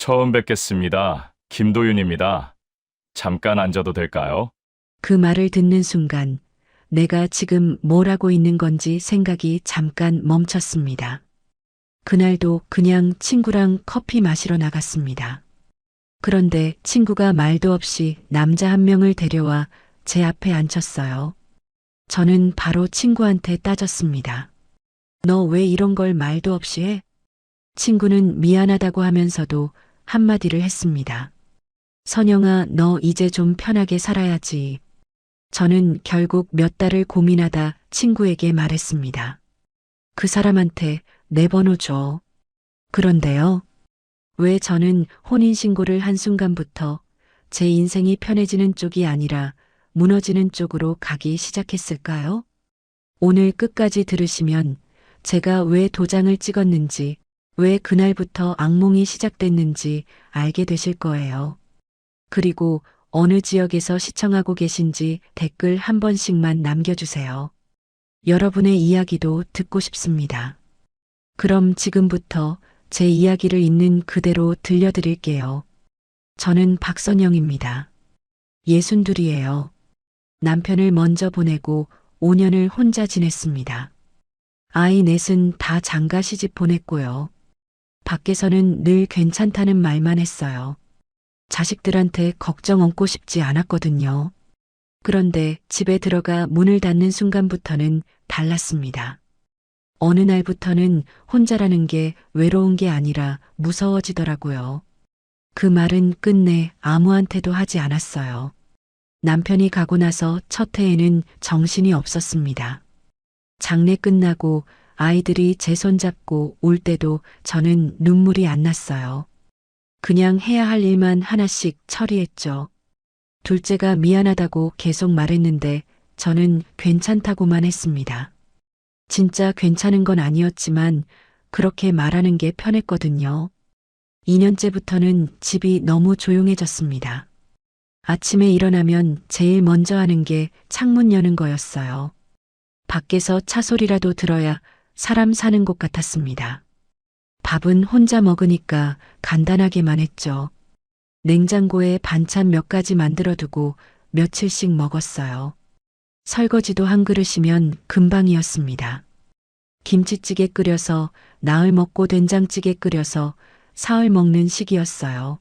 처음 뵙겠습니다. 김도윤입니다. 잠깐 앉아도 될까요? 그 말을 듣는 순간 내가 지금 뭘 하고 있는 건지 생각이 잠깐 멈췄습니다. 그날도 그냥 친구랑 커피 마시러 나갔습니다. 그런데 친구가 말도 없이 남자 한 명을 데려와 제 앞에 앉혔어요. 저는 바로 친구한테 따졌습니다. 너 왜 이런 걸 말도 없이 해? 친구는 미안하다고 하면서도 한마디를 했습니다. 선영아, 너 이제 좀 편하게 살아야지. 저는 결국 몇 달을 고민하다 친구에게 말했습니다. 그 사람한테 내 번호 줘. 그런데요. 왜 저는 혼인신고를 한 순간부터 제 인생이 편해지는 쪽이 아니라 무너지는 쪽으로 가기 시작했을까요? 오늘 끝까지 들으시면 제가 왜 도장을 찍었는지, 왜 그날부터 악몽이 시작됐는지 알게 되실 거예요. 그리고 어느 지역에서 시청하고 계신지 댓글 한 번씩만 남겨주세요. 여러분의 이야기도 듣고 싶습니다. 그럼 지금부터 제 이야기를 있는 그대로 들려드릴게요. 저는 박선영입니다. 62이에요. 남편을 먼저 보내고 5년을 혼자 지냈습니다. 아이 넷은 다 장가 시집 보냈고요. 밖에서는 늘 괜찮다는 말만 했어요. 자식들한테 걱정 얹고 싶지 않았거든요. 그런데 집에 들어가 문을 닫는 순간부터는 달랐습니다. 어느 날부터는 혼자라는 게 외로운 게 아니라 무서워지더라고요. 그 말은 끝내 아무한테도 하지 않았어요. 남편이 가고 나서 첫 해에는 정신이 없었습니다. 장례 끝나고 아이들이 제 손 잡고 올 때도 저는 눈물이 안 났어요. 그냥 해야 할 일만 하나씩 처리했죠. 둘째가 미안하다고 계속 말했는데 저는 괜찮다고만 했습니다. 진짜 괜찮은 건 아니었지만 그렇게 말하는 게 편했거든요. 2년째부터는 집이 너무 조용해졌습니다. 아침에 일어나면 제일 먼저 하는 게 창문 여는 거였어요. 밖에서 차 소리라도 들어야 사람 사는 곳 같았습니다. 밥은 혼자 먹으니까 간단하게만 했죠. 냉장고에 반찬 몇 가지 만들어두고 며칠씩 먹었어요. 설거지도 한 그릇이면 금방이었습니다. 김치찌개 끓여서 나흘 먹고 된장찌개 끓여서 사흘 먹는 식이었어요.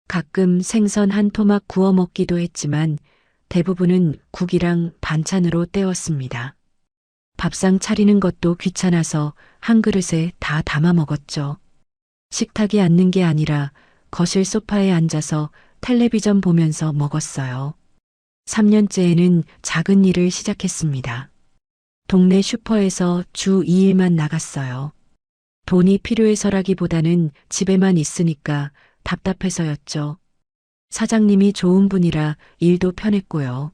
가끔 생선 한 토막 구워 먹기도 했지만 대부분은 국이랑 반찬으로 때웠습니다. 밥상 차리는 것도 귀찮아서 한 그릇에 다 담아 먹었죠. 식탁에 앉는 게 아니라 거실 소파에 앉아서 텔레비전 보면서 먹었어요. 3년째에는 작은 일을 시작했습니다. 동네 슈퍼에서 주 2일만 나갔어요. 돈이 필요해서라기보다는 집에만 있으니까 답답해서였죠. 사장님이 좋은 분이라 일도 편했고요.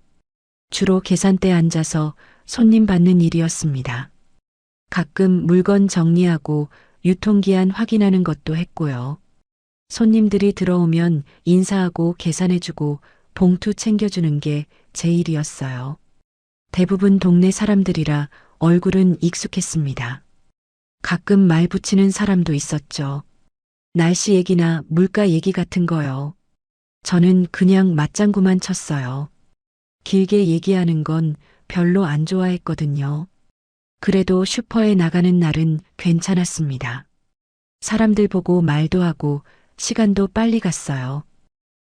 주로 계산대에 앉아서 손님 받는 일이었습니다. 가끔 물건 정리하고 유통기한 확인하는 것도 했고요. 손님들이 들어오면 인사하고 계산해주고 봉투 챙겨주는 게 제 일이었어요. 대부분 동네 사람들이라 얼굴은 익숙했습니다. 가끔 말 붙이는 사람도 있었죠. 날씨 얘기나 물가 얘기 같은 거요. 저는 그냥 맞장구만 쳤어요. 길게 얘기하는 건 별로 안 좋아했거든요. 그래도 슈퍼에 나가는 날은 괜찮았습니다. 사람들 보고 말도 하고 시간도 빨리 갔어요.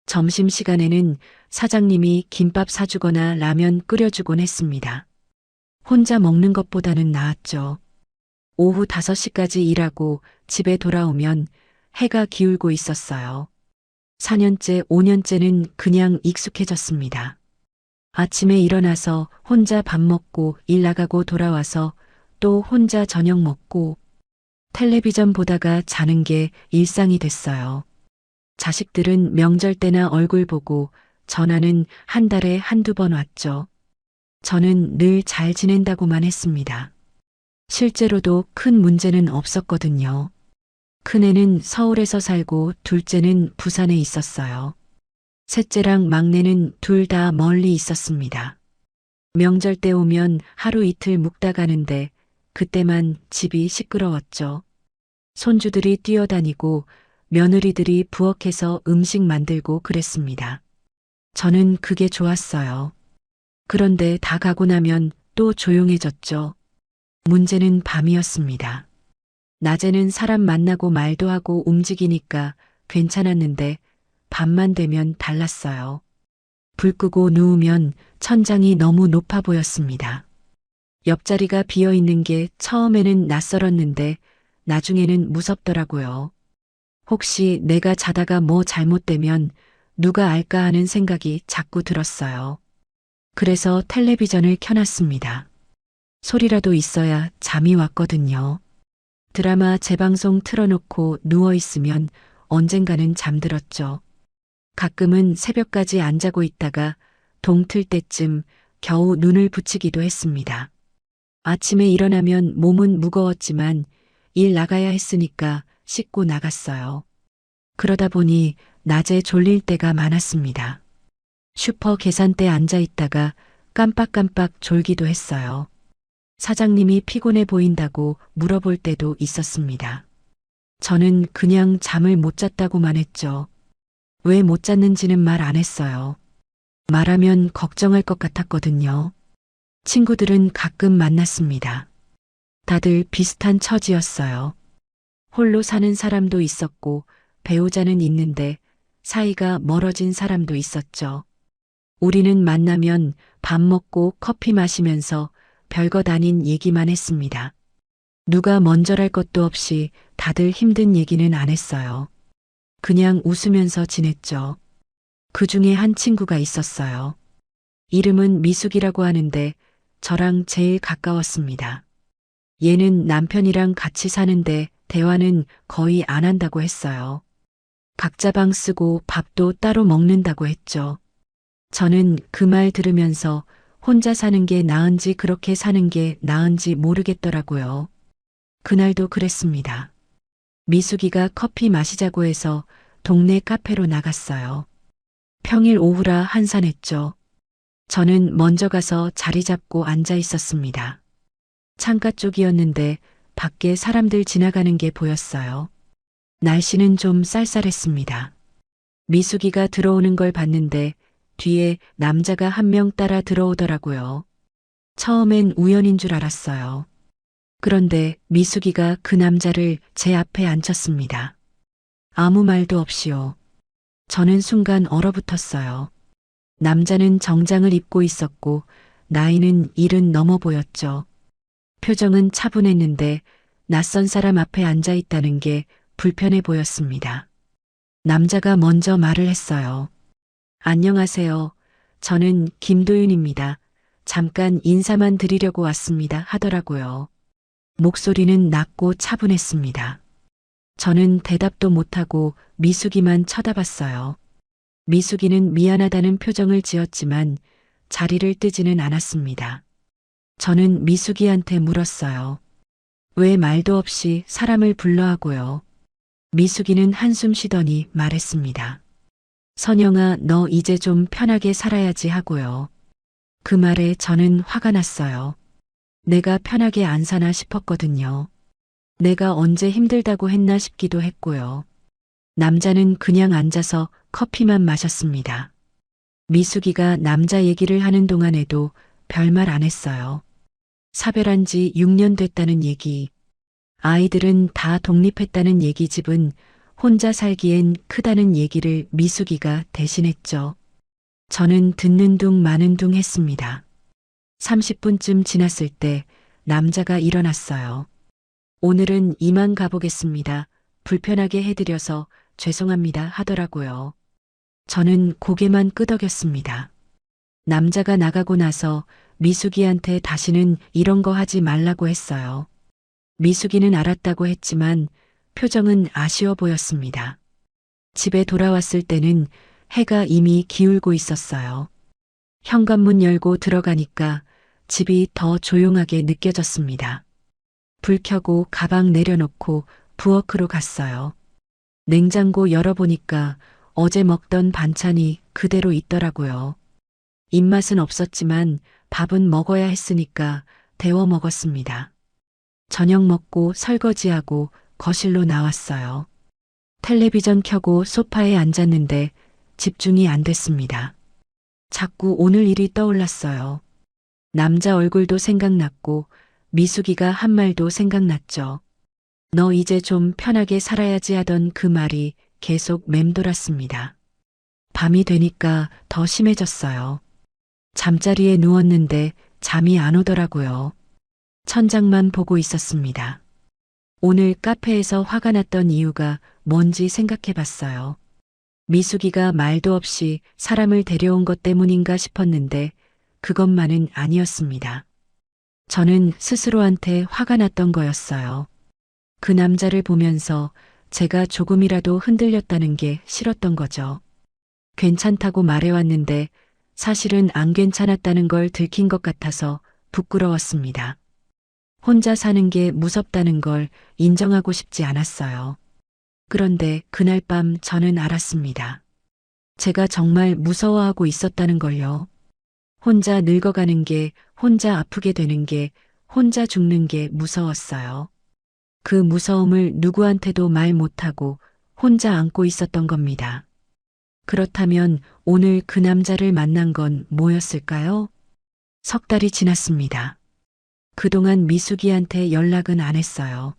점심시간에는 사장님이 김밥 사주거나 라면 끓여주곤 했습니다. 혼자 먹는 것보다는 나았죠. 오후 5시까지 일하고 집에 돌아오면 해가 기울고 있었어요. 4년째, 5년째는 그냥 익숙해졌습니다. 아침에 일어나서 혼자 밥 먹고 일 나가고 돌아와서 또 혼자 저녁 먹고 텔레비전 보다가 자는 게 일상이 됐어요. 자식들은 명절 때나 얼굴 보고 전화는 한 달에 한두 번 왔죠. 저는 늘 잘 지낸다고만 했습니다. 실제로도 큰 문제는 없었거든요. 큰애는 서울에서 살고 둘째는 부산에 있었어요. 셋째랑 막내는 둘 다 멀리 있었습니다. 명절 때 오면 하루 이틀 묵다 가는데 그때만 집이 시끄러웠죠. 손주들이 뛰어다니고 며느리들이 부엌에서 음식 만들고 그랬습니다. 저는 그게 좋았어요. 그런데 다 가고 나면 또 조용해졌죠. 문제는 밤이었습니다. 낮에는 사람 만나고 말도 하고 움직이니까 괜찮았는데 밤만 되면 달랐어요. 불 끄고 누우면 천장이 너무 높아 보였습니다. 옆자리가 비어 있는 게 처음에는 낯설었는데 나중에는 무섭더라고요. 혹시 내가 자다가 뭐 잘못되면 누가 알까 하는 생각이 자꾸 들었어요. 그래서 텔레비전을 켜놨습니다. 소리라도 있어야 잠이 왔거든요. 드라마 재방송 틀어놓고 누워있으면 언젠가는 잠들었죠. 가끔은 새벽까지 안 자고 있다가 동틀 때쯤 겨우 눈을 붙이기도 했습니다. 아침에 일어나면 몸은 무거웠지만 일 나가야 했으니까 씻고 나갔어요. 그러다 보니 낮에 졸릴 때가 많았습니다. 슈퍼 계산대 앉아 있다가 깜빡깜빡 졸기도 했어요. 사장님이 피곤해 보인다고 물어볼 때도 있었습니다. 저는 그냥 잠을 못 잤다고만 했죠. 왜 못 잤는지는 말 안 했어요. 말하면 걱정할 것 같았거든요. 친구들은 가끔 만났습니다. 다들 비슷한 처지였어요. 홀로 사는 사람도 있었고 배우자는 있는데 사이가 멀어진 사람도 있었죠. 우리는 만나면 밥 먹고 커피 마시면서 별것 아닌 얘기만 했습니다. 누가 먼저랄 것도 없이 다들 힘든 얘기는 안 했어요. 그냥 웃으면서 지냈죠. 그 중에 한 친구가 있었어요. 이름은 미숙이라고 하는데 저랑 제일 가까웠습니다. 얘는 남편이랑 같이 사는데 대화는 거의 안 한다고 했어요. 각자 방 쓰고 밥도 따로 먹는다고 했죠. 저는 그 말 들으면서 혼자 사는 게 나은지 그렇게 사는 게 나은지 모르겠더라고요. 그날도 그랬습니다. 미숙이가 커피 마시자고 해서 동네 카페로 나갔어요. 평일 오후라 한산했죠. 저는 먼저 가서 자리 잡고 앉아 있었습니다. 창가 쪽이었는데 밖에 사람들 지나가는 게 보였어요. 날씨는 좀 쌀쌀했습니다. 미숙이가 들어오는 걸 봤는데 뒤에 남자가 한 명 따라 들어오더라고요. 처음엔 우연인 줄 알았어요. 그런데 미숙이가 그 남자를 제 앞에 앉혔습니다. 아무 말도 없이요. 저는 순간 얼어붙었어요. 남자는 정장을 입고 있었고 나이는 70 넘어 보였죠. 표정은 차분했는데 낯선 사람 앞에 앉아 있다는 게 불편해 보였습니다. 남자가 먼저 말을 했어요. 안녕하세요. 저는 김도윤입니다. 잠깐 인사만 드리려고 왔습니다 하더라고요. 목소리는 낮고 차분했습니다. 저는 대답도 못하고 미숙이만 쳐다봤어요. 미숙이는 미안하다는 표정을 지었지만 자리를 뜨지는 않았습니다. 저는 미숙이한테 물었어요. 왜 말도 없이 사람을 불러하고요? 미숙이는 한숨 쉬더니 말했습니다. 선영아, 너 이제 좀 편하게 살아야지 하고요. 그 말에 저는 화가 났어요. 내가 편하게 안 사나 싶었거든요. 내가 언제 힘들다고 했나 싶기도 했고요. 남자는 그냥 앉아서 커피만 마셨습니다. 미숙이가 남자 얘기를 하는 동안에도 별말 안 했어요. 사별한 지 6년 됐다는 얘기, 아이들은 다 독립했다는 얘기, 집은 혼자 살기엔 크다는 얘기를 미숙이가 대신했죠. 저는 듣는 둥 마는 둥 했습니다. 30분쯤 지났을 때 남자가 일어났어요. 오늘은 이만 가보겠습니다. 불편하게 해드려서 죄송합니다 하더라고요. 저는 고개만 끄덕였습니다. 남자가 나가고 나서 미숙이한테 다시는 이런 거 하지 말라고 했어요. 미숙이는 알았다고 했지만 표정은 아쉬워 보였습니다. 집에 돌아왔을 때는 해가 이미 기울고 있었어요. 현관문 열고 들어가니까 집이 더 조용하게 느껴졌습니다. 불 켜고 가방 내려놓고 부엌으로 갔어요. 냉장고 열어보니까 어제 먹던 반찬이 그대로 있더라고요. 입맛은 없었지만 밥은 먹어야 했으니까 데워 먹었습니다. 저녁 먹고 설거지하고 거실로 나왔어요. 텔레비전 켜고 소파에 앉았는데 집중이 안 됐습니다. 자꾸 오늘 일이 떠올랐어요. 남자 얼굴도 생각났고 미숙이가 한 말도 생각났죠. 너 이제 좀 편하게 살아야지 하던 그 말이 계속 맴돌았습니다. 밤이 되니까 더 심해졌어요. 잠자리에 누웠는데 잠이 안 오더라고요. 천장만 보고 있었습니다. 오늘 카페에서 화가 났던 이유가 뭔지 생각해 봤어요. 미숙이가 말도 없이 사람을 데려온 것 때문인가 싶었는데 그것만은 아니었습니다. 저는 스스로한테 화가 났던 거였어요. 그 남자를 보면서 제가 조금이라도 흔들렸다는 게 싫었던 거죠. 괜찮다고 말해왔는데 사실은 안 괜찮았다는 걸 들킨 것 같아서 부끄러웠습니다. 혼자 사는 게 무섭다는 걸 인정하고 싶지 않았어요. 그런데 그날 밤 저는 알았습니다. 제가 정말 무서워하고 있었다는 걸요. 혼자 늙어가는 게, 혼자 아프게 되는 게, 혼자 죽는 게 무서웠어요. 그 무서움을 누구한테도 말 못하고 혼자 안고 있었던 겁니다. 그렇다면 오늘 그 남자를 만난 건 뭐였을까요? 석 달이 지났습니다. 그동안 미숙이한테 연락은 안 했어요.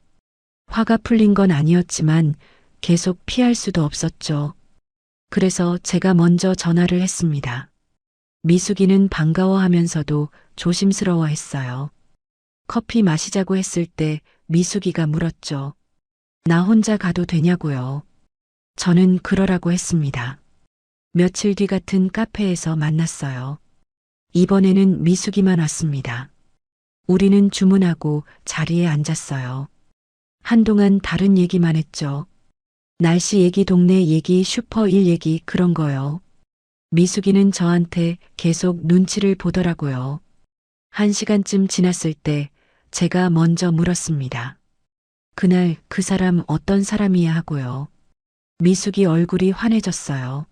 화가 풀린 건 아니었지만 계속 피할 수도 없었죠. 그래서 제가 먼저 전화를 했습니다. 미숙이는 반가워하면서도 조심스러워했어요. 커피 마시자고 했을 때 미숙이가 물었죠. 나 혼자 가도 되냐고요. 저는 그러라고 했습니다. 며칠 뒤 같은 카페에서 만났어요. 이번에는 미숙이만 왔습니다. 우리는 주문하고 자리에 앉았어요. 한동안 다른 얘기만 했죠. 날씨 얘기, 동네 얘기, 슈퍼 일 얘기 그런 거요. 미숙이는 저한테 계속 눈치를 보더라고요. 1시간쯤 지났을 때 제가 먼저 물었습니다. 그날 그 사람 어떤 사람이야 하고요. 미숙이 얼굴이 환해졌어요.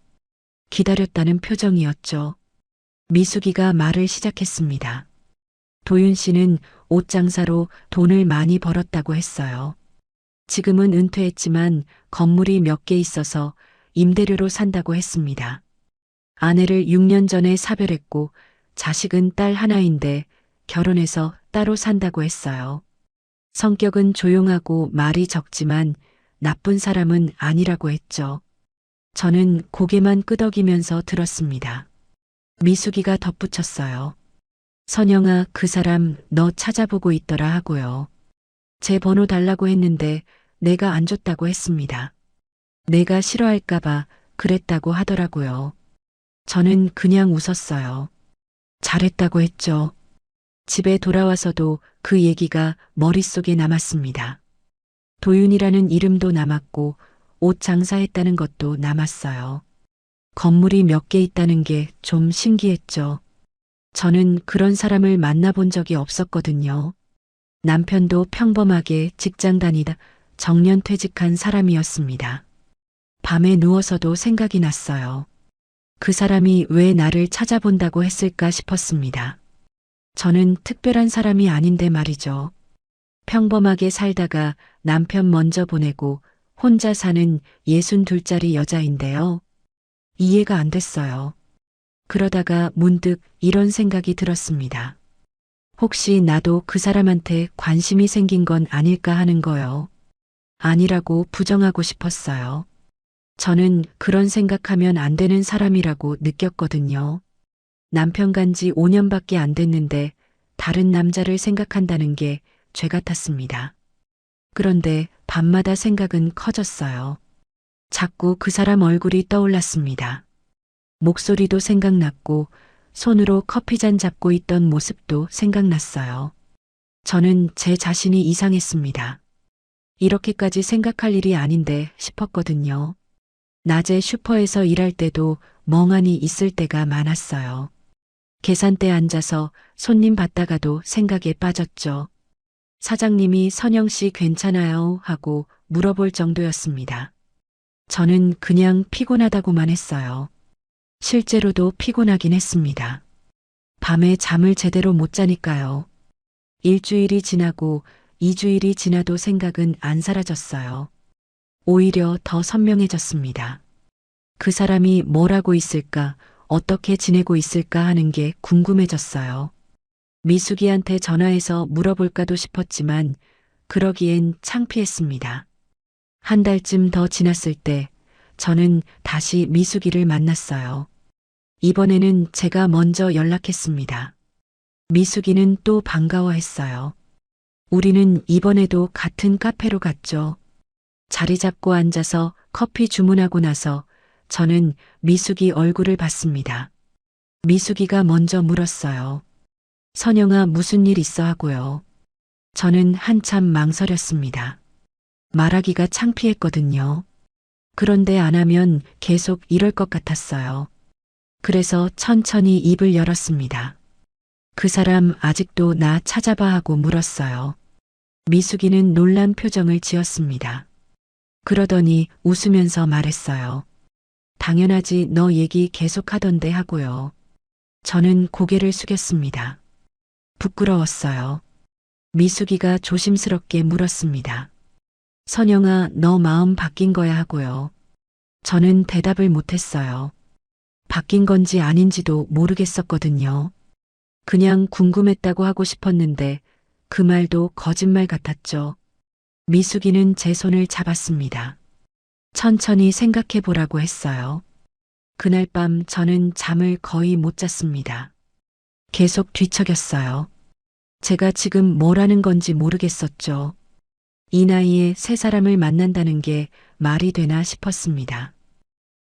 기다렸다는 표정이었죠. 미숙이가 말을 시작했습니다. 도윤 씨는 옷 장사로 돈을 많이 벌었다고 했어요. 지금은 은퇴했지만 건물이 몇 개 있어서 임대료로 산다고 했습니다. 아내를 6년 전에 사별했고 자식은 딸 하나인데 결혼해서 따로 산다고 했어요. 성격은 조용하고 말이 적지만 나쁜 사람은 아니라고 했죠. 저는 고개만 끄덕이면서 들었습니다. 미숙이가 덧붙였어요. 선영아, 그 사람 너 찾아보고 있더라 하고요. 제 번호 달라고 했는데 내가 안 줬다고 했습니다. 내가 싫어할까봐 그랬다고 하더라고요. 저는 그냥 웃었어요. 잘했다고 했죠. 집에 돌아와서도 그 얘기가 머릿속에 남았습니다. 도윤이라는 이름도 남았고 옷 장사했다는 것도 남았어요. 건물이 몇 개 있다는 게 좀 신기했죠. 저는 그런 사람을 만나본 적이 없었거든요. 남편도 평범하게 직장 다니다 정년퇴직한 사람이었습니다. 밤에 누워서도 생각이 났어요. 그 사람이 왜 나를 찾아본다고 했을까 싶었습니다. 저는 특별한 사람이 아닌데 말이죠. 평범하게 살다가 남편 먼저 보내고 혼자 사는 62살짜리 여자인데요. 이해가 안 됐어요. 그러다가 문득 이런 생각이 들었습니다. 혹시 나도 그 사람한테 관심이 생긴 건 아닐까 하는 거요. 아니라고 부정하고 싶었어요. 저는 그런 생각하면 안 되는 사람이라고 느꼈거든요. 남편 간지 5년밖에 안 됐는데 다른 남자를 생각한다는 게 죄 같았습니다. 그런데 밤마다 생각은 커졌어요. 자꾸 그 사람 얼굴이 떠올랐습니다. 목소리도 생각났고 손으로 커피잔 잡고 있던 모습도 생각났어요. 저는 제 자신이 이상했습니다. 이렇게까지 생각할 일이 아닌데 싶었거든요. 낮에 슈퍼에서 일할 때도 멍하니 있을 때가 많았어요. 계산대에 앉아서 손님 받다가도 생각에 빠졌죠. 사장님이 선영 씨 괜찮아요? 하고 물어볼 정도였습니다. 저는 그냥 피곤하다고만 했어요. 실제로도 피곤하긴 했습니다. 밤에 잠을 제대로 못 자니까요. 일주일이 지나고 2주일이 지나도 생각은 안 사라졌어요. 오히려 더 선명해졌습니다. 그 사람이 뭘 하고 있을까, 어떻게 지내고 있을까 하는 게 궁금해졌어요. 미숙이한테 전화해서 물어볼까도 싶었지만 그러기엔 창피했습니다. 한 달쯤 더 지났을 때 저는 다시 미숙이를 만났어요. 이번에는 제가 먼저 연락했습니다. 미숙이는 또 반가워했어요. 우리는 이번에도 같은 카페로 갔죠. 자리 잡고 앉아서 커피 주문하고 나서 저는 미숙이 얼굴을 봤습니다. 미숙이가 먼저 물었어요. 선영아, 무슨 일 있어 하고요. 저는 한참 망설였습니다. 말하기가 창피했거든요. 그런데 안 하면 계속 이럴 것 같았어요. 그래서 천천히 입을 열었습니다. 그 사람 아직도 나 찾아봐 하고 물었어요. 미숙이는 놀란 표정을 지었습니다. 그러더니 웃으면서 말했어요. 당연하지, 너 얘기 계속하던데 하고요. 저는 고개를 숙였습니다. 부끄러웠어요. 미숙이가 조심스럽게 물었습니다. 선영아, 너 마음 바뀐 거야 하고요. 저는 대답을 못했어요. 바뀐 건지 아닌지도 모르겠었거든요. 그냥 궁금했다고 하고 싶었는데 그 말도 거짓말 같았죠. 미숙이는 제 손을 잡았습니다. 천천히 생각해 보라고 했어요. 그날 밤 저는 잠을 거의 못 잤습니다. 계속 뒤척였어요. 제가 지금 뭘 하는 건지 모르겠었죠. 이 나이에 새 사람을 만난다는 게 말이 되나 싶었습니다.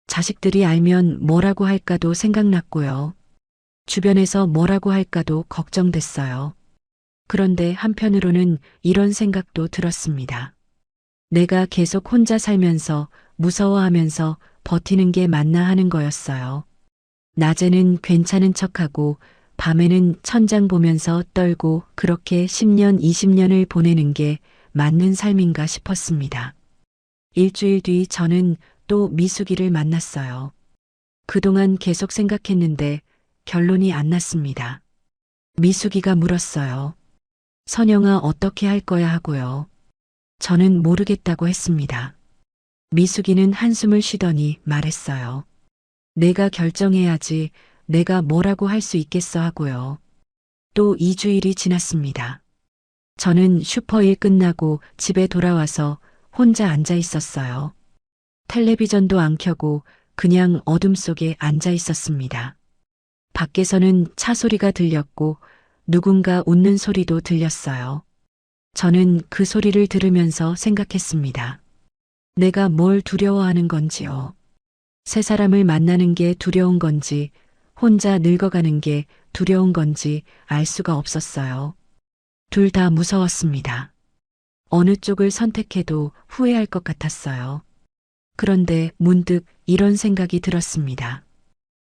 자식들이 알면 뭐라고 할까도 생각났고요. 주변에서 뭐라고 할까도 걱정됐어요. 그런데 한편으로는 이런 생각도 들었습니다. 내가 계속 혼자 살면서 무서워하면서 버티는 게 맞나 하는 거였어요. 낮에는 괜찮은 척하고 밤에는 천장 보면서 떨고 그렇게 10년, 20년을 보내는 게 맞는 삶인가 싶었습니다. 일주일 뒤 저는 또 미숙이를 만났어요. 그동안 계속 생각했는데 결론이 안 났습니다. 미숙이가 물었어요. 선영아, 어떻게 할 거야 하고요. 저는 모르겠다고 했습니다. 미숙이는 한숨을 쉬더니 말했어요. 내가 결정해야지, 내가 뭐라고 할 수 있겠어 하고요. 또 2주일이 지났습니다. 저는 슈퍼일 끝나고 집에 돌아와서 혼자 앉아 있었어요. 텔레비전도 안 켜고 그냥 어둠 속에 앉아 있었습니다. 밖에서는 차 소리가 들렸고 누군가 웃는 소리도 들렸어요. 저는 그 소리를 들으면서 생각했습니다. 내가 뭘 두려워하는 건지요. 새 사람을 만나는 게 두려운 건지, 혼자 늙어가는 게 두려운 건지 알 수가 없었어요. 둘 다 무서웠습니다. 어느 쪽을 선택해도 후회할 것 같았어요. 그런데 문득 이런 생각이 들었습니다.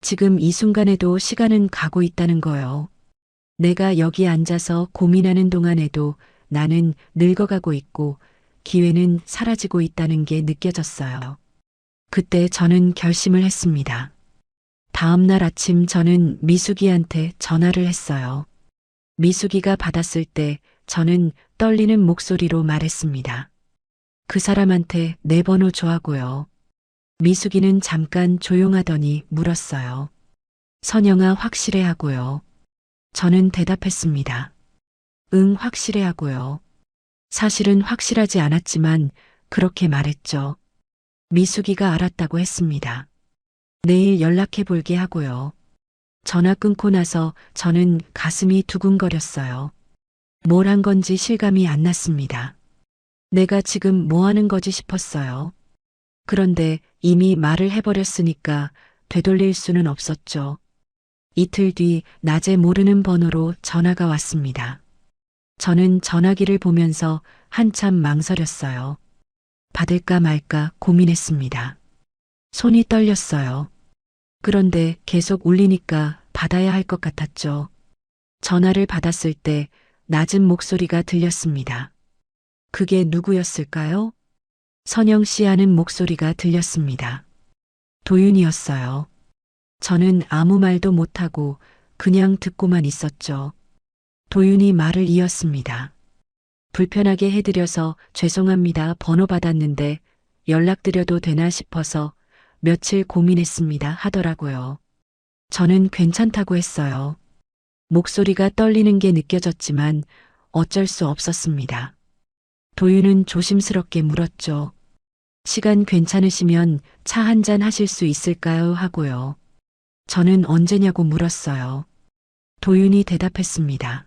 지금 이 순간에도 시간은 가고 있다는 거요. 내가 여기 앉아서 고민하는 동안에도 나는 늙어가고 있고 기회는 사라지고 있다는 게 느껴졌어요. 그때 저는 결심을 했습니다. 다음 날 아침 저는 미숙이한테 전화를 했어요. 미숙이가 받았을 때 저는 떨리는 목소리로 말했습니다. 그 사람한테 내 번호 줘하고요. 미숙이는 잠깐 조용하더니 물었어요. 선영아, 확실해 하고요. 저는 대답했습니다. 응, 확실해 하고요. 사실은 확실하지 않았지만 그렇게 말했죠. 미숙이가 알았다고 했습니다. 내일 연락해 볼게 하고요. 전화 끊고 나서 저는 가슴이 두근거렸어요. 뭘 한 건지 실감이 안 났습니다. 내가 지금 뭐 하는 거지 싶었어요. 그런데 이미 말을 해버렸으니까 되돌릴 수는 없었죠. 이틀 뒤 낮에 모르는 번호로 전화가 왔습니다. 저는 전화기를 보면서 한참 망설였어요. 받을까 말까 고민했습니다. 손이 떨렸어요. 그런데 계속 울리니까 받아야 할 것 같았죠. 전화를 받았을 때 낮은 목소리가 들렸습니다. 그게 누구였을까요? 선영 씨 하는 목소리가 들렸습니다. 도윤이었어요. 저는 아무 말도 못하고 그냥 듣고만 있었죠. 도윤이 말을 이었습니다. 불편하게 해드려서 죄송합니다. 번호 받았는데 연락드려도 되나 싶어서 며칠 고민했습니다 하더라고요. 저는 괜찮다고 했어요. 목소리가 떨리는 게 느껴졌지만 어쩔 수 없었습니다. 도윤은 조심스럽게 물었죠. 시간 괜찮으시면 차 한잔 하실 수 있을까요? 하고요. 저는 언제냐고 물었어요. 도윤이 대답했습니다.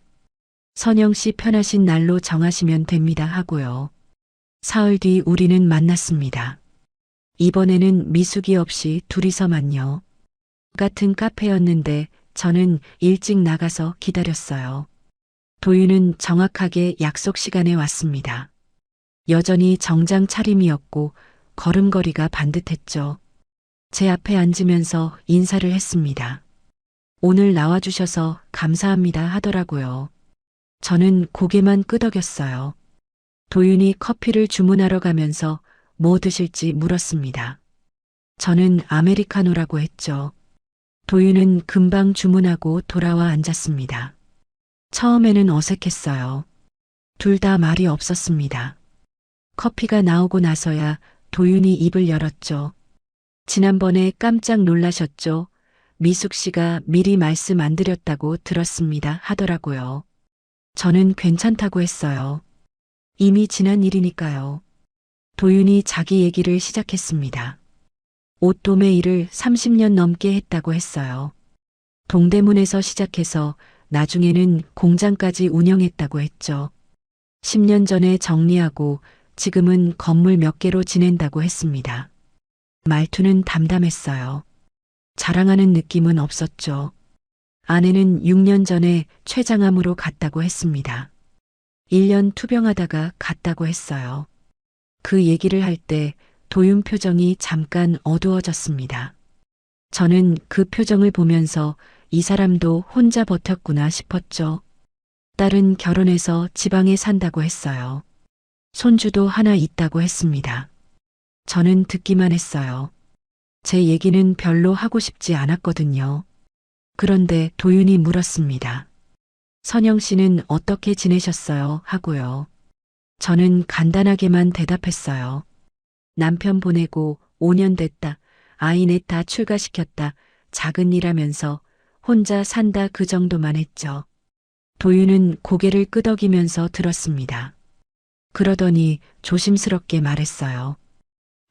선영 씨 편하신 날로 정하시면 됩니다 하고요. 사흘 뒤 우리는 만났습니다. 이번에는 미숙이 없이 둘이서만요. 같은 카페였는데 저는 일찍 나가서 기다렸어요. 도윤은 정확하게 약속 시간에 왔습니다. 여전히 정장 차림이었고 걸음걸이가 반듯했죠. 제 앞에 앉으면서 인사를 했습니다. 오늘 나와주셔서 감사합니다 하더라고요. 저는 고개만 끄덕였어요. 도윤이 커피를 주문하러 가면서 뭐 드실지 물었습니다. 저는 아메리카노라고 했죠. 도윤은 금방 주문하고 돌아와 앉았습니다. 처음에는 어색했어요. 둘 다 말이 없었습니다. 커피가 나오고 나서야 도윤이 입을 열었죠. 지난번에 깜짝 놀라셨죠? 미숙 씨가 미리 말씀 안 드렸다고 들었습니다 하더라고요. 저는 괜찮다고 했어요. 이미 지난 일이니까요. 도윤이 자기 얘기를 시작했습니다. 옷도매 일을 30년 넘게 했다고 했어요. 동대문에서 시작해서 나중에는 공장까지 운영했다고 했죠. 10년 전에 정리하고 지금은 건물 몇 개로 지낸다고 했습니다. 말투는 담담했어요. 자랑하는 느낌은 없었죠. 아내는 6년 전에 췌장암으로 갔다고 했습니다. 1년 투병하다가 갔다고 했어요. 그 얘기를 할 때 도윤 표정이 잠깐 어두워졌습니다. 저는 그 표정을 보면서 이 사람도 혼자 버텼구나 싶었죠. 딸은 결혼해서 지방에 산다고 했어요. 손주도 하나 있다고 했습니다. 저는 듣기만 했어요. 제 얘기는 별로 하고 싶지 않았거든요. 그런데 도윤이 물었습니다. 선영 씨는 어떻게 지내셨어요? 하고요. 저는 간단하게만 대답했어요. 남편 보내고 5년 됐다. 아이 넷 다 출가시켰다. 작은 일하면서 혼자 산다 그 정도만 했죠. 도윤은 고개를 끄덕이면서 들었습니다. 그러더니 조심스럽게 말했어요.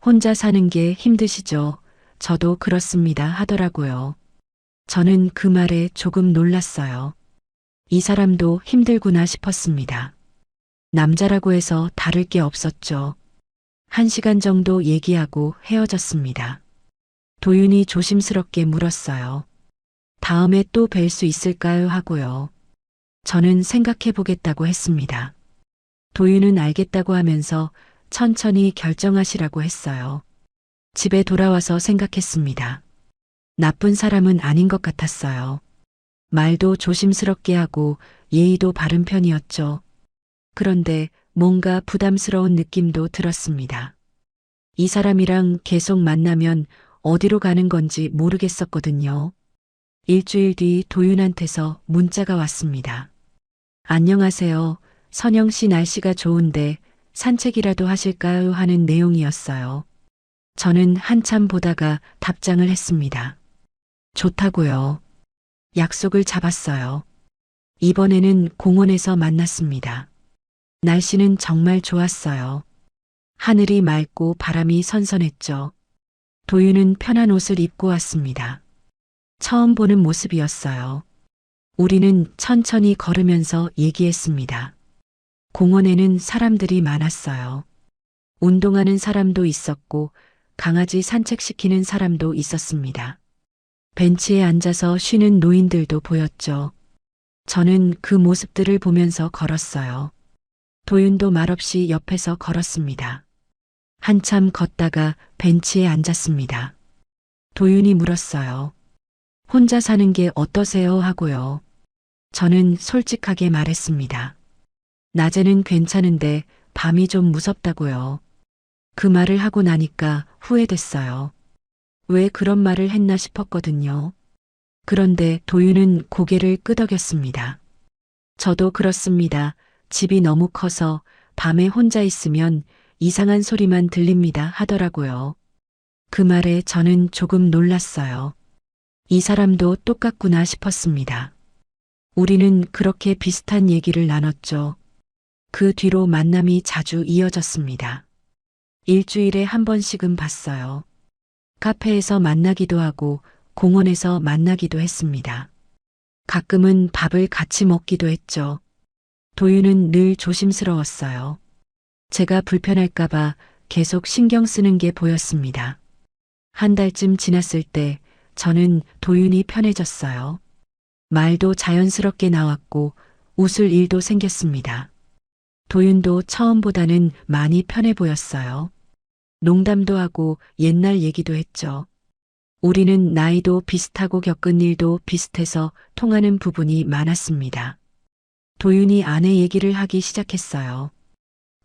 혼자 사는 게 힘드시죠? 저도 그렇습니다 하더라고요. 저는 그 말에 조금 놀랐어요. 이 사람도 힘들구나 싶었습니다. 남자라고 해서 다를 게 없었죠. 1시간 정도 얘기하고 헤어졌습니다. 도윤이 조심스럽게 물었어요. 다음에 또 뵐 수 있을까요? 하고요. 저는 생각해 보겠다고 했습니다. 도윤은 알겠다고 하면서 천천히 결정하시라고 했어요. 집에 돌아와서 생각했습니다. 나쁜 사람은 아닌 것 같았어요. 말도 조심스럽게 하고 예의도 바른 편이었죠. 그런데 뭔가 부담스러운 느낌도 들었습니다. 이 사람이랑 계속 만나면 어디로 가는 건지 모르겠었거든요. 일주일 뒤 도윤한테서 문자가 왔습니다. 안녕하세요. 선영 씨 날씨가 좋은데 산책이라도 하실까요? 하는 내용이었어요. 저는 한참 보다가 답장을 했습니다. 좋다고요. 약속을 잡았어요. 이번에는 공원에서 만났습니다. 날씨는 정말 좋았어요. 하늘이 맑고 바람이 선선했죠. 도윤은 편한 옷을 입고 왔습니다. 처음 보는 모습이었어요. 우리는 천천히 걸으면서 얘기했습니다. 공원에는 사람들이 많았어요. 운동하는 사람도 있었고 강아지 산책시키는 사람도 있었습니다. 벤치에 앉아서 쉬는 노인들도 보였죠. 저는 그 모습들을 보면서 걸었어요. 도윤도 말없이 옆에서 걸었습니다. 한참 걷다가 벤치에 앉았습니다. 도윤이 물었어요. 혼자 사는 게 어떠세요? 하고요. 저는 솔직하게 말했습니다. 낮에는 괜찮은데 밤이 좀 무섭다고요. 그 말을 하고 나니까 후회됐어요. 왜 그런 말을 했나 싶었거든요. 그런데 도윤은 고개를 끄덕였습니다. 저도 그렇습니다. 집이 너무 커서 밤에 혼자 있으면 이상한 소리만 들립니다 하더라고요. 그 말에 저는 조금 놀랐어요. 이 사람도 똑같구나 싶었습니다. 우리는 그렇게 비슷한 얘기를 나눴죠. 그 뒤로 만남이 자주 이어졌습니다. 일주일에 한 번씩은 봤어요. 카페에서 만나기도 하고 공원에서 만나기도 했습니다. 가끔은 밥을 같이 먹기도 했죠. 도윤은 늘 조심스러웠어요. 제가 불편할까봐 계속 신경 쓰는 게 보였습니다. 한 달쯤 지났을 때 저는 도윤이 편해졌어요. 말도 자연스럽게 나왔고 웃을 일도 생겼습니다. 도윤도 처음보다는 많이 편해 보였어요. 농담도 하고 옛날 얘기도 했죠. 우리는 나이도 비슷하고 겪은 일도 비슷해서 통하는 부분이 많았습니다. 도윤이 아내 얘기를 하기 시작했어요.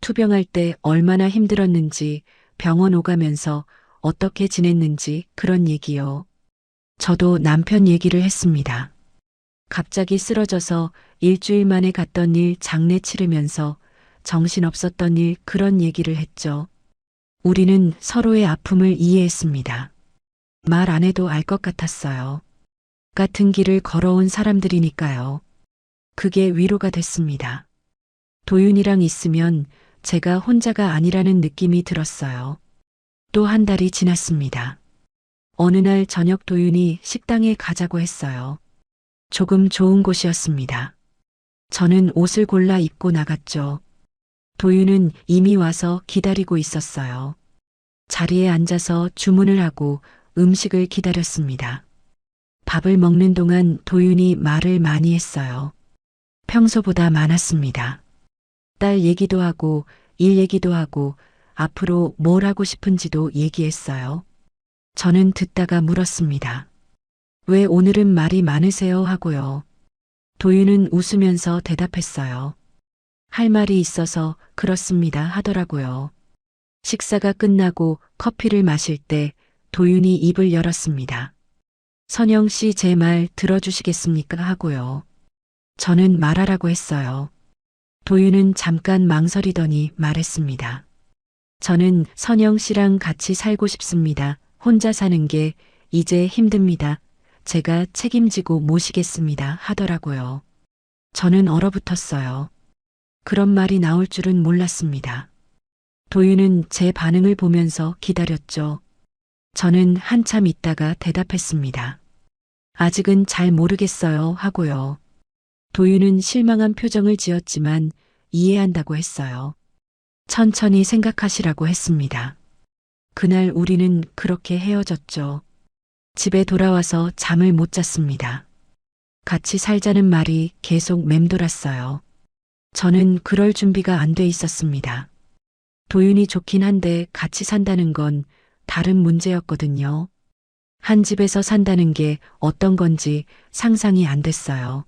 투병할 때 얼마나 힘들었는지, 병원 오가면서 어떻게 지냈는지 그런 얘기요. 저도 남편 얘기를 했습니다. 갑자기 쓰러져서 일주일 만에 갔던 일 장례 치르면서 정신없었던 일 그런 얘기를 했죠. 우리는 서로의 아픔을 이해했습니다. 말 안 해도 알 것 같았어요. 같은 길을 걸어온 사람들이니까요. 그게 위로가 됐습니다. 도윤이랑 있으면 제가 혼자가 아니라는 느낌이 들었어요. 또 한 달이 지났습니다. 어느 날 저녁 도윤이 식당에 가자고 했어요. 조금 좋은 곳이었습니다. 저는 옷을 골라 입고 나갔죠. 도윤은 이미 와서 기다리고 있었어요. 자리에 앉아서 주문을 하고 음식을 기다렸습니다. 밥을 먹는 동안 도윤이 말을 많이 했어요. 평소보다 많았습니다. 딸 얘기도 하고 일 얘기도 하고 앞으로 뭘 하고 싶은지도 얘기했어요. 저는 듣다가 물었습니다. 왜 오늘은 말이 많으세요 하고요. 도윤은 웃으면서 대답했어요. 할 말이 있어서 그렇습니다 하더라고요. 식사가 끝나고 커피를 마실 때 도윤이 입을 열었습니다. 선영 씨 제 말 들어주시겠습니까 하고요. 저는 말하라고 했어요. 도윤은 잠깐 망설이더니 말했습니다. 저는 선영 씨랑 같이 살고 싶습니다. 혼자 사는 게 이제 힘듭니다. 제가 책임지고 모시겠습니다 하더라고요. 저는 얼어붙었어요. 그런 말이 나올 줄은 몰랐습니다. 도윤은 제 반응을 보면서 기다렸죠. 저는 한참 있다가 대답했습니다. 아직은 잘 모르겠어요 하고요. 도윤은 실망한 표정을 지었지만 이해한다고 했어요. 천천히 생각하시라고 했습니다. 그날 우리는 그렇게 헤어졌죠. 집에 돌아와서 잠을 못 잤습니다. 같이 살자는 말이 계속 맴돌았어요. 저는 그럴 준비가 안 돼 있었습니다. 도윤이 좋긴 한데 같이 산다는 건 다른 문제였거든요. 한 집에서 산다는 게 어떤 건지 상상이 안 됐어요.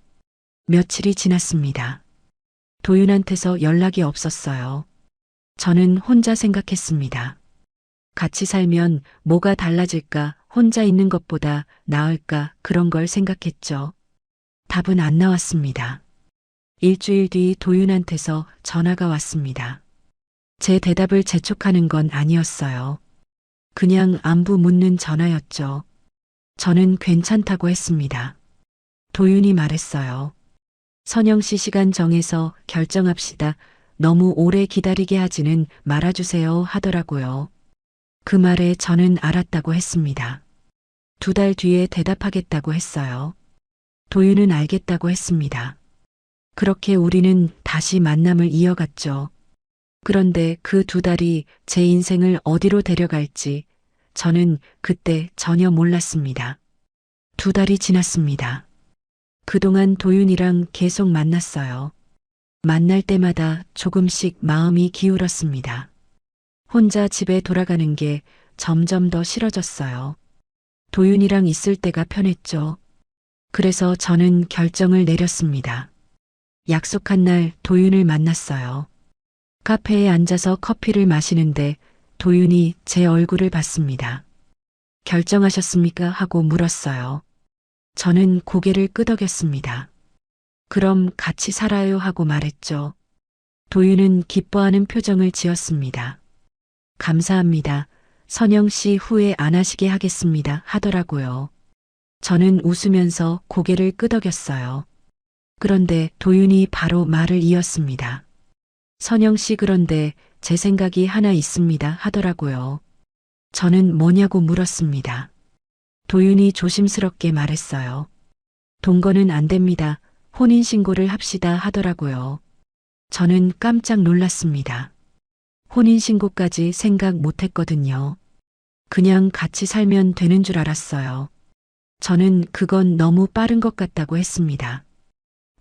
며칠이 지났습니다. 도윤한테서 연락이 없었어요. 저는 혼자 생각했습니다. 같이 살면 뭐가 달라질까, 혼자 있는 것보다 나을까 그런 걸 생각했죠. 답은 안 나왔습니다. 일주일 뒤 도윤한테서 전화가 왔습니다. 제 대답을 재촉하는 건 아니었어요. 그냥 안부 묻는 전화였죠. 저는 괜찮다고 했습니다. 도윤이 말했어요. 선영 씨 시간 정해서 결정합시다. 너무 오래 기다리게 하지는 말아주세요 하더라고요. 그 말에 저는 알았다고 했습니다. 2달 뒤에 대답하겠다고 했어요. 도윤은 알겠다고 했습니다. 그렇게 우리는 다시 만남을 이어갔죠. 그런데 그 2달이 제 인생을 어디로 데려갈지 저는 그때 전혀 몰랐습니다. 2달이 지났습니다. 그동안 도윤이랑 계속 만났어요. 만날 때마다 조금씩 마음이 기울었습니다. 혼자 집에 돌아가는 게 점점 더 싫어졌어요. 도윤이랑 있을 때가 편했죠. 그래서 저는 결정을 내렸습니다. 약속한 날 도윤을 만났어요. 카페에 앉아서 커피를 마시는데 도윤이 제 얼굴을 봤습니다. 결정하셨습니까? 하고 물었어요. 저는 고개를 끄덕였습니다. 그럼 같이 살아요 하고 말했죠. 도윤은 기뻐하는 표정을 지었습니다. 감사합니다. 선영 씨 후회 안 하시게 하겠습니다. 하더라고요. 저는 웃으면서 고개를 끄덕였어요. 그런데 도윤이 바로 말을 이었습니다. 선영 씨 그런데 제 생각이 하나 있습니다. 하더라고요. 저는 뭐냐고 물었습니다. 도윤이 조심스럽게 말했어요. 동거는 안 됩니다. 혼인신고를 합시다 하더라고요. 저는 깜짝 놀랐습니다. 혼인신고까지 생각 못 했거든요. 그냥 같이 살면 되는 줄 알았어요. 저는 그건 너무 빠른 것 같다고 했습니다.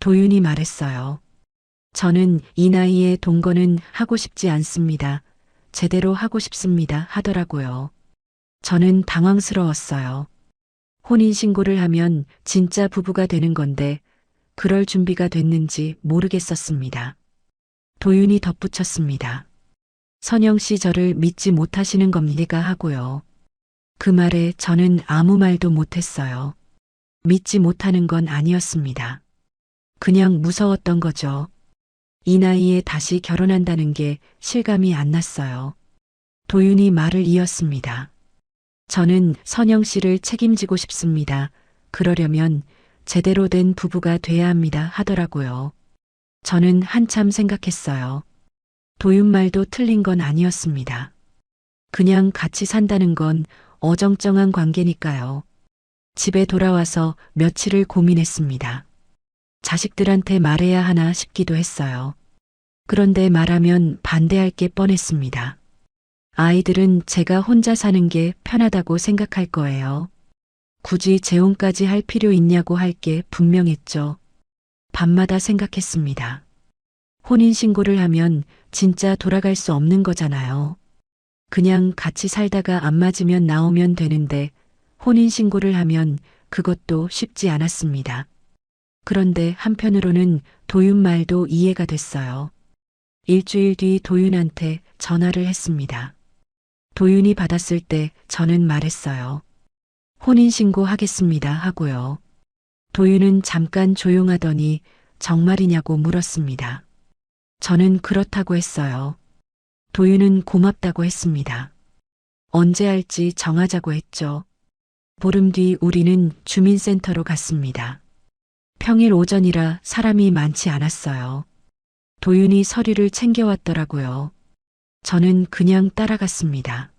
도윤이 말했어요. 저는 이 나이에 동거는 하고 싶지 않습니다. 제대로 하고 싶습니다. 하더라고요. 저는 당황스러웠어요. 혼인신고를 하면 진짜 부부가 되는 건데 그럴 준비가 됐는지 모르겠었습니다. 도윤이 덧붙였습니다. 선영 씨 저를 믿지 못하시는 겁니까 하고요. 그 말에 저는 아무 말도 못했어요. 믿지 못하는 건 아니었습니다. 그냥 무서웠던 거죠. 이 나이에 다시 결혼한다는 게 실감이 안 났어요. 도윤이 말을 이었습니다. 저는 선영 씨를 책임지고 싶습니다. 그러려면 제대로 된 부부가 돼야 합니다. 하더라고요. 저는 한참 생각했어요. 도윤 말도 틀린 건 아니었습니다. 그냥 같이 산다는 건 어정쩡한 관계니까요. 집에 돌아와서 며칠을 고민했습니다. 자식들한테 말해야 하나 싶기도 했어요. 그런데 말하면 반대할 게 뻔했습니다. 아이들은 제가 혼자 사는 게 편하다고 생각할 거예요. 굳이 재혼까지 할 필요 있냐고 할 게 분명했죠. 밤마다 생각했습니다. 혼인신고를 하면 진짜 돌아갈 수 없는 거잖아요. 그냥 같이 살다가 안 맞으면 나오면 되는데 혼인신고를 하면 그것도 쉽지 않았습니다. 그런데 한편으로는 도윤 말도 이해가 됐어요. 일주일 뒤 도윤한테 전화를 했습니다. 도윤이 받았을 때 저는 말했어요. 혼인신고 하겠습니다 하고요. 도윤은 잠깐 조용하더니 정말이냐고 물었습니다. 저는 그렇다고 했어요. 도윤은 고맙다고 했습니다. 언제 할지 정하자고 했죠. 보름 뒤 우리는 주민센터로 갔습니다. 평일 오전이라 사람이 많지 않았어요. 도윤이 서류를 챙겨왔더라고요. 저는 그냥 따라갔습니다.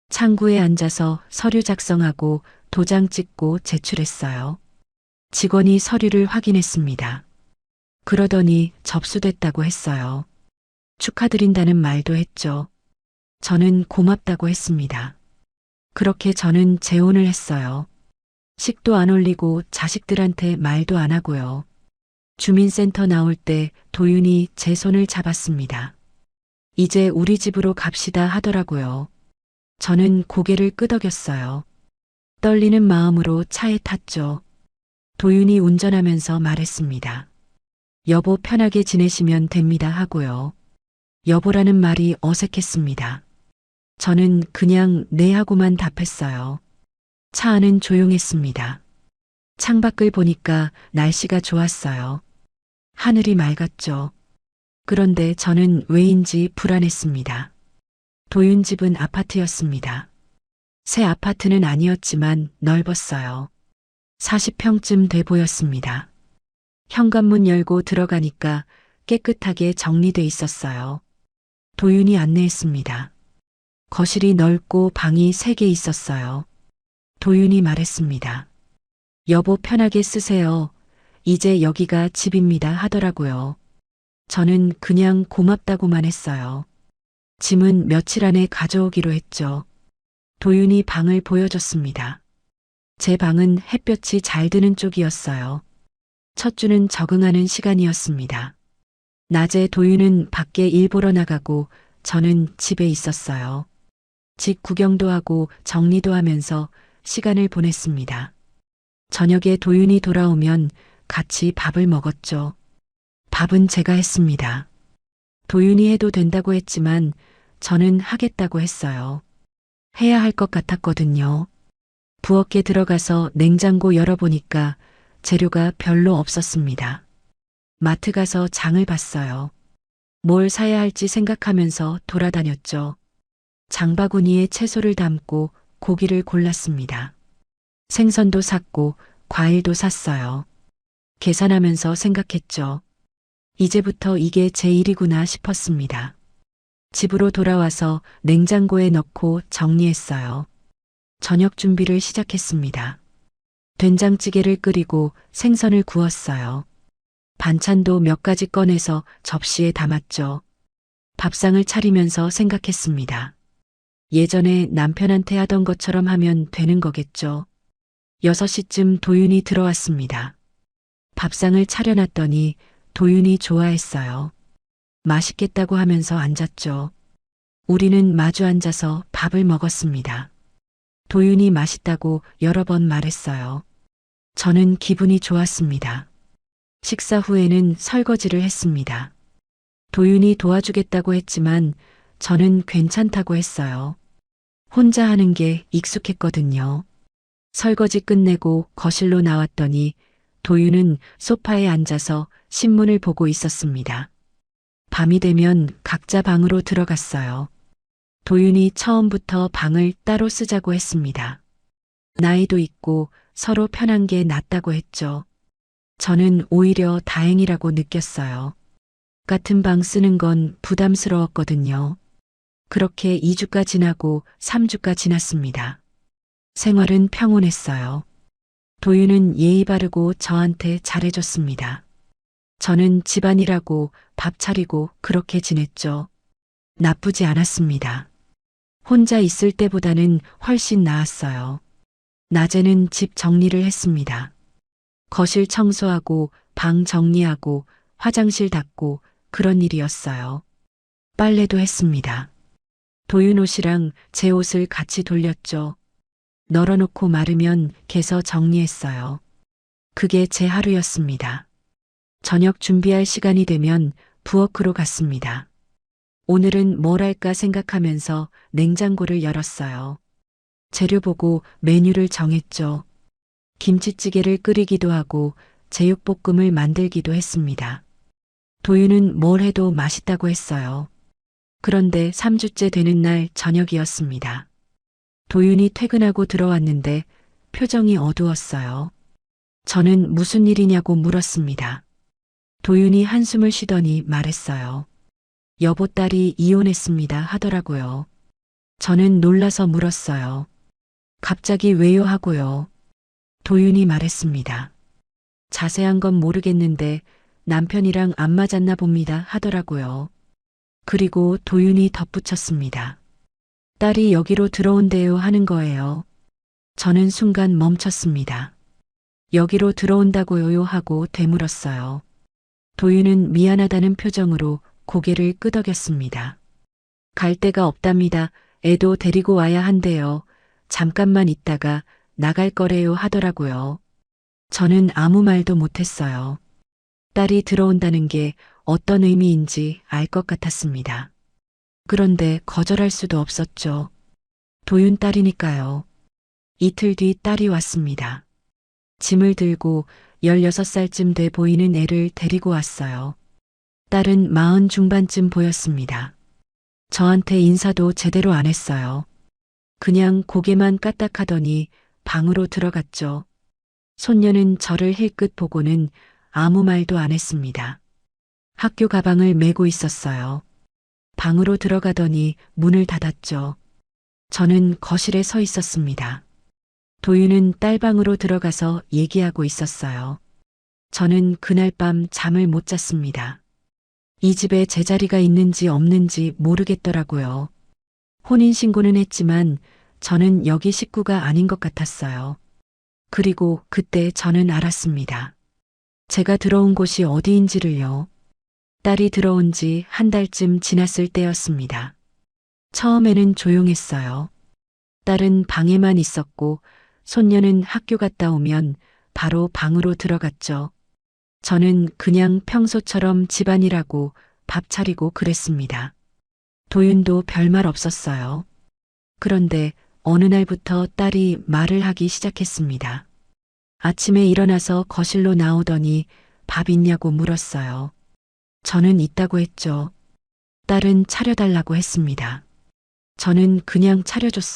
창구에 앉아서 서류 작성하고 도장 찍고 제출했어요. 직원이 서류를 확인했습니다. 그러더니 접수됐다고 했어요. 축하드린다는 말도 했죠. 저는 고맙다고 했습니다. 그렇게 저는 재혼을 했어요. 식도 안 올리고 자식들한테 말도 안 하고요. 주민센터 나올 때 도윤이 제 손을 잡았습니다. 이제 우리 집으로 갑시다 하더라고요. 저는 고개를 끄덕였어요. 떨리는 마음으로 차에 탔죠. 도윤이 운전하면서 말했습니다. 여보 편하게 지내시면 됩니다 하고요. 여보라는 말이 어색했습니다. 저는 그냥 네 하고만 답했어요. 차 안은 조용했습니다. 창밖을 보니까 날씨가 좋았어요. 하늘이 맑았죠. 그런데 저는 왜인지 불안했습니다. 도윤 집은 아파트였습니다. 새 아파트는 아니었지만 넓었어요. 40평쯤 돼 보였습니다. 현관문 열고 들어가니까 깨끗하게 정리돼 있었어요. 도윤이 안내했습니다. 거실이 넓고 방이 3개 있었어요. 도윤이 말했습니다. 여보 편하게 쓰세요. 이제 여기가 집입니다 하더라고요. 저는 그냥 고맙다고만 했어요. 짐은 며칠 안에 가져오기로 했죠. 도윤이 방을 보여줬습니다. 제 방은 햇볕이 잘 드는 쪽이었어요. 첫 주는 적응하는 시간이었습니다. 낮에 도윤은 밖에 일 보러 나가고 저는 집에 있었어요. 집 구경도 하고 정리도 하면서 시간을 보냈습니다. 저녁에 도윤이 돌아오면 같이 밥을 먹었죠. 밥은 제가 했습니다. 도윤이 해도 된다고 했지만 저는 하겠다고 했어요. 해야 할 것 같았거든요. 부엌에 들어가서 냉장고 열어보니까 재료가 별로 없었습니다. 마트 가서 장을 봤어요. 뭘 사야 할지 생각하면서 돌아다녔죠. 장바구니에 채소를 담고 고기를 골랐습니다. 생선도 샀고 과일도 샀어요. 계산하면서 생각했죠. 이제부터 이게 제 일이구나 싶었습니다. 집으로 돌아와서 냉장고에 넣고 정리했어요. 저녁 준비를 시작했습니다. 된장찌개를 끓이고 생선을 구웠어요. 반찬도 몇 가지 꺼내서 접시에 담았죠. 밥상을 차리면서 생각했습니다. 예전에 남편한테 하던 것처럼 하면 되는 거겠죠. 6시쯤 도윤이 들어왔습니다. 밥상을 차려놨더니 도윤이 좋아했어요. 맛있겠다고 하면서 앉았죠. 우리는 마주 앉아서 밥을 먹었습니다. 도윤이 맛있다고 여러 번 말했어요. 저는 기분이 좋았습니다. 식사 후에는 설거지를 했습니다. 도윤이 도와주겠다고 했지만 저는 괜찮다고 했어요. 혼자 하는 게 익숙했거든요. 설거지 끝내고 거실로 나왔더니 도윤은 소파에 앉아서 신문을 보고 있었습니다. 밤이 되면 각자 방으로 들어갔어요. 도윤이 처음부터 방을 따로 쓰자고 했습니다. 나이도 있고 서로 편한 게 낫다고 했죠. 저는 오히려 다행이라고 느꼈어요. 같은 방 쓰는 건 부담스러웠거든요. 그렇게 2주가 지나고 3주가 지났습니다. 생활은 평온했어요. 도윤은 예의 바르고 저한테 잘해줬습니다. 저는 집안일하고 밥 차리고 그렇게 지냈죠. 나쁘지 않았습니다. 혼자 있을 때보다는 훨씬 나았어요. 낮에는 집 정리를 했습니다. 거실 청소하고 방 정리하고 화장실 닦고 그런 일이었어요. 빨래도 했습니다. 도윤 옷이랑 제 옷을 같이 돌렸죠. 널어놓고 마르면 개서 정리했어요. 그게 제 하루였습니다. 저녁 준비할 시간이 되면 부엌으로 갔습니다. 오늘은 뭘 할까 생각하면서 냉장고를 열었어요. 재료 보고 메뉴를 정했죠. 김치찌개를 끓이기도 하고 제육볶음을 만들기도 했습니다. 도윤은 뭘 해도 맛있다고 했어요. 그런데 3주째 되는 날 저녁이었습니다. 도윤이 퇴근하고 들어왔는데 표정이 어두웠어요. 저는 무슨 일이냐고 물었습니다. 도윤이 한숨을 쉬더니 말했어요. 여보 딸이 이혼했습니다 하더라고요. 저는 놀라서 물었어요. 갑자기 왜요 하고요. 도윤이 말했습니다. 자세한 건 모르겠는데 남편이랑 안 맞았나 봅니다 하더라고요. 그리고 도윤이 덧붙였습니다. 딸이 여기로 들어온대요 하는 거예요. 저는 순간 멈췄습니다. 여기로 들어온다고요 하고 되물었어요. 도윤은 미안하다는 표정으로 고개를 끄덕였습니다. 갈 데가 없답니다. 애도 데리고 와야 한대요. 잠깐만 있다가 나갈 거래요 하더라고요. 저는 아무 말도 못했어요. 딸이 들어온다는 게 어떤 의미인지 알 것 같았습니다. 그런데 거절할 수도 없었죠. 도윤 딸이니까요. 이틀 뒤 딸이 왔습니다. 짐을 들고 16살쯤 돼 보이는 애를 데리고 왔어요. 딸은 40 중반쯤 보였습니다. 저한테 인사도 제대로 안 했어요. 그냥 고개만 까딱하더니 방으로 들어갔죠. 손녀는 저를 힐끗 보고는 아무 말도 안 했습니다. 학교 가방을 메고 있었어요. 방으로 들어가더니 문을 닫았죠. 저는 거실에 서 있었습니다. 도윤은 딸 방으로 들어가서 얘기하고 있었어요. 저는 그날 밤 잠을 못 잤습니다. 이 집에 제자리가 있는지 없는지 모르겠더라고요. 혼인신고는 했지만 저는 여기 식구가 아닌 것 같았어요. 그리고 그때 저는 알았습니다. 제가 들어온 곳이 어디인지를요. 딸이 들어온 지 한 달쯤 지났을 때였습니다. 처음에는 조용했어요. 딸은 방에만 있었고 손녀는 학교 갔다 오면 바로 방으로 들어갔죠. 저는 그냥 평소처럼 집안일하고 밥 차리고 그랬습니다. 도윤도 별말 없었어요. 그런데 어느 날부터 딸이 말을 하기 시작했습니다. 아침에 일어나서 거실로 나오더니 밥 있냐고 물었어요. 저는 있다고 했죠. 딸은 차려달라고 했습니다. 저는 그냥 차려줬어요.